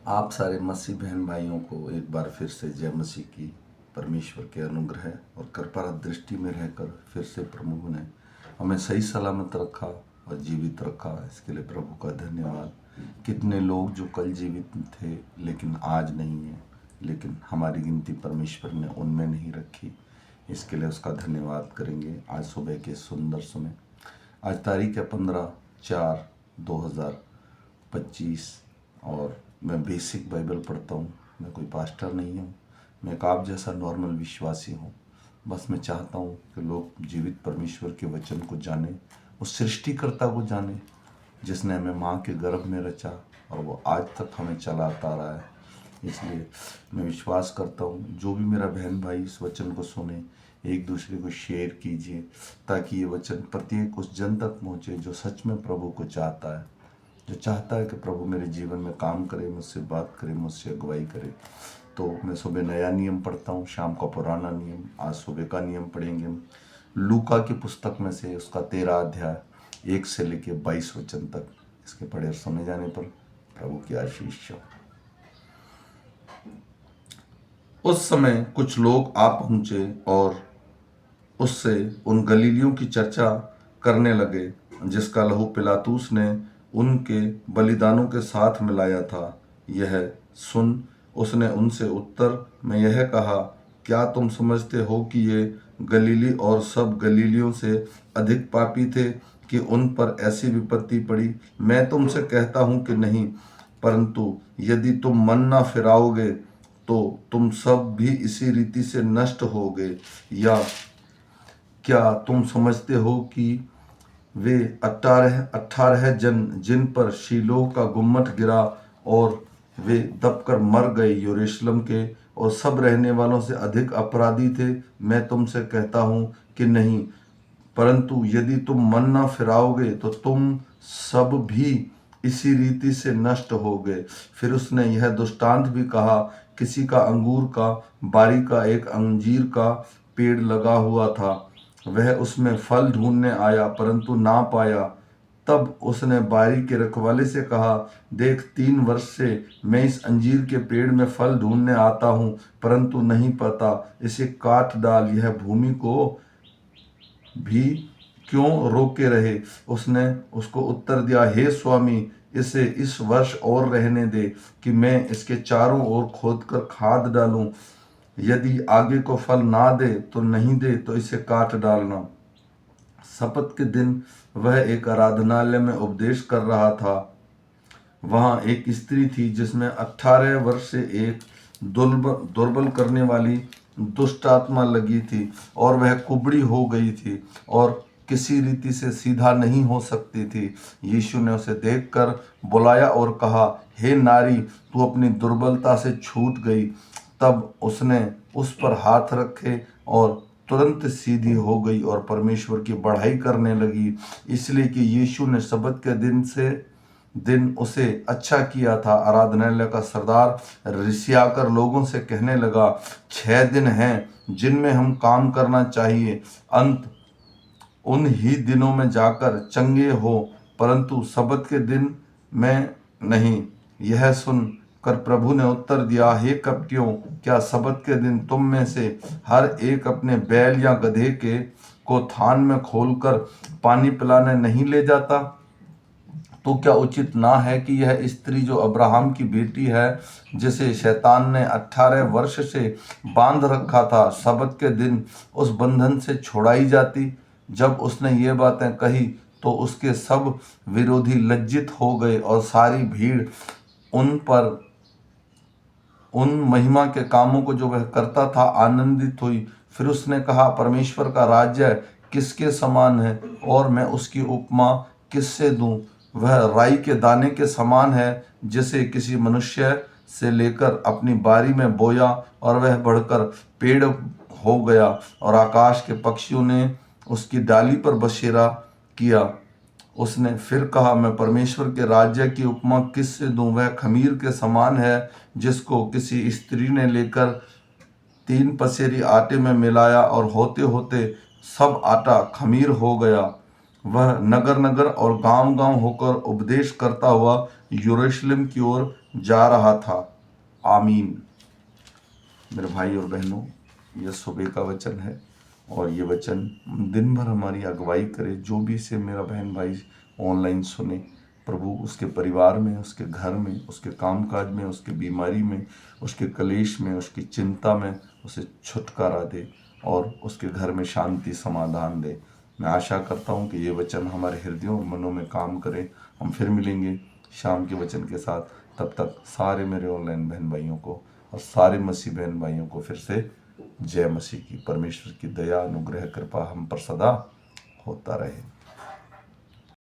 आप सारे मसीह बहन भाइयों को एक बार फिर से जय मसीह की। परमेश्वर के अनुग्रह और कृपा दृष्टि में रहकर फिर से प्रभु ने हमें सही सलामत रखा और जीवित रखा। इसके लिए प्रभु का धन्यवाद। कितने लोग जो कल जीवित थे लेकिन आज नहीं है, लेकिन हमारी गिनती परमेश्वर ने उनमें नहीं रखी, इसके लिए उसका धन्यवाद करेंगे। आज सुबह के सुंदर समय, आज तारीख है 15/4/2025 और मैं बेसिक बाइबल पढ़ता हूँ। मैं कोई पास्टर नहीं हूँ, मैं एक आप जैसा नॉर्मल विश्वासी हूँ। बस मैं चाहता हूँ कि लोग जीवित परमेश्वर के वचन को जाने, उस सृष्टिकर्ता को जाने जिसने हमें माँ के गर्भ में रचा और वो आज तक हमें चलाता रहा है। इसलिए मैं विश्वास करता हूँ जो भी मेरा बहन भाई इस वचन को सुने, एक दूसरे को शेयर कीजिए ताकि ये वचन प्रत्येक उस जन तक पहुँचे जो सच में प्रभु को चाहता है, जो चाहता है कि प्रभु मेरे जीवन में काम करे, मुझसे बात करे, मुझसे अगुवाई करे। तो मैं सुबह नया नियम पढ़ता हूँ, शाम का पुराना नियम। आज सुबह का नियम पढ़ेंगे हम लूका की पुस्तक में से, उसका 13 अध्याय 1 से लेके 22 वचन तक। इसके पढ़े और सुने जाने पर प्रभु की आशीष हो। उस समय कुछ लोग आ पहुँचे और उससे उन गलीलियों की चर्चा करने लगे जिसका लहू पिलातूस ने उनके बलिदानों के साथ मिलाया था। यह सुन उसने उनसे उत्तर में यह कहा, क्या तुम समझते हो कि ये गलीली और सब गलीलियों से अधिक पापी थे कि उन पर ऐसी विपत्ति पड़ी? मैं तुमसे कहता हूँ कि नहीं, परंतु यदि तुम मन न फिराओगे तो तुम सब भी इसी रीति से नष्ट होगे। या क्या तुम समझते हो कि वे 18 जन जिन पर शीलोह का गुम्मट गिरा और वे दबकर मर गए यरूशलेम के और सब रहने वालों से अधिक अपराधी थे? मैं तुमसे कहता हूँ कि नहीं, परंतु यदि तुम मन न फिराओगे तो तुम सब भी इसी रीति से नष्ट होगे। फिर उसने यह दृष्टांत भी कहा, किसी का अंगूर का बारी का एक अंजीर का पेड़ लगा हुआ था। वह उसमें फल ढूंढने आया परंतु ना पाया। तब उसने बारी के रखवाले से कहा, देख, 3 वर्ष से मैं इस अंजीर के पेड़ में फल ढूंढने आता हूँ परंतु नहीं पाता, इसे काट डाल। यह भूमि को भी क्यों रोके रहे? उसने उसको उत्तर दिया, हे स्वामी, इसे इस वर्ष और रहने दे कि मैं इसके चारों ओर खोदकर खाद डालूं। यदि आगे को फल ना दे तो नहीं दे तो इसे काट डालना। सब्त के दिन वह एक आराधनालय में उपदेश कर रहा था। वहां एक स्त्री थी जिसमें 18 वर्ष से एक दुर्बल करने वाली दुष्ट आत्मा लगी थी और वह कुबड़ी हो गई थी और किसी रीति से सीधा नहीं हो सकती थी। यीशु ने उसे देखकर बुलाया और कहा, हे नारी, तू अपनी दुर्बलता से छूट गई। तब उसने उस पर हाथ रखे और तुरंत सीधी हो गई और परमेश्वर की बढ़ाई करने लगी, इसलिए कि यीशु ने सब्त के दिन उसे अच्छा किया था। आराधनालय का सरदार रिसियाकर लोगों से कहने लगा, 6 दिन हैं जिनमें हम काम करना चाहिए, अंत उन ही दिनों में जाकर चंगे हो, परंतु सब्त के दिन में नहीं। यह सुन कर प्रभु ने उत्तर दिया, हे कपटियों, क्या सब्त के दिन तुम में से हर एक अपने बैल या गधे को थान में खोलकर पानी पिलाने नहीं ले जाता? तो क्या उचित ना है कि यह स्त्री जो अब्राहम की बेटी है, जिसे शैतान ने 18 वर्ष से बांध रखा था, सब्त के दिन उस बंधन से छुड़ाई जाती? जब उसने ये बातें कही तो उसके सब विरोधी लज्जित हो गए और सारी भीड़ उन महिमा के कामों को जो वह करता था आनंदित हुई। फिर उसने कहा, परमेश्वर का राज्य किसके समान है और मैं उसकी उपमा किससे दूं? वह राई के दाने के समान है जिसे किसी मनुष्य से लेकर अपनी बारी में बोया और वह बढ़कर पेड़ हो गया और आकाश के पक्षियों ने उसकी डाली पर बसेरा किया। उसने फिर कहा, मैं परमेश्वर के राज्य की उपमा किससे दूं? वह खमीर के समान है जिसको किसी स्त्री ने लेकर 3 पसेरी आटे में मिलाया और होते होते सब आटा खमीर हो गया। वह नगर नगर और गांव गांव होकर उपदेश करता हुआ यरूशलेम की ओर जा रहा था। आमीन। मेरे भाई और बहनों, यह सुबह का वचन है और ये वचन दिन भर हमारी अगुवाई करे। जो भी इसे मेरा बहन भाई ऑनलाइन सुने, प्रभु उसके परिवार में, उसके घर में, उसके कामकाज में, उसके बीमारी में, उसके कलेश में, उसकी चिंता में उसे छुटकारा दे और उसके घर में शांति समाधान दे। मैं आशा करता हूँ कि ये वचन हमारे हृदयों और मनों में काम करें। हम फिर मिलेंगे शाम के वचन के साथ। तब तक सारे मेरे ऑनलाइन बहन भाइयों को और सारे मसीह बहन भाइयों को फिर से जय मसीह की। परमेश्वर की दया अनुग्रह कृपा हम पर सदा होता रहे।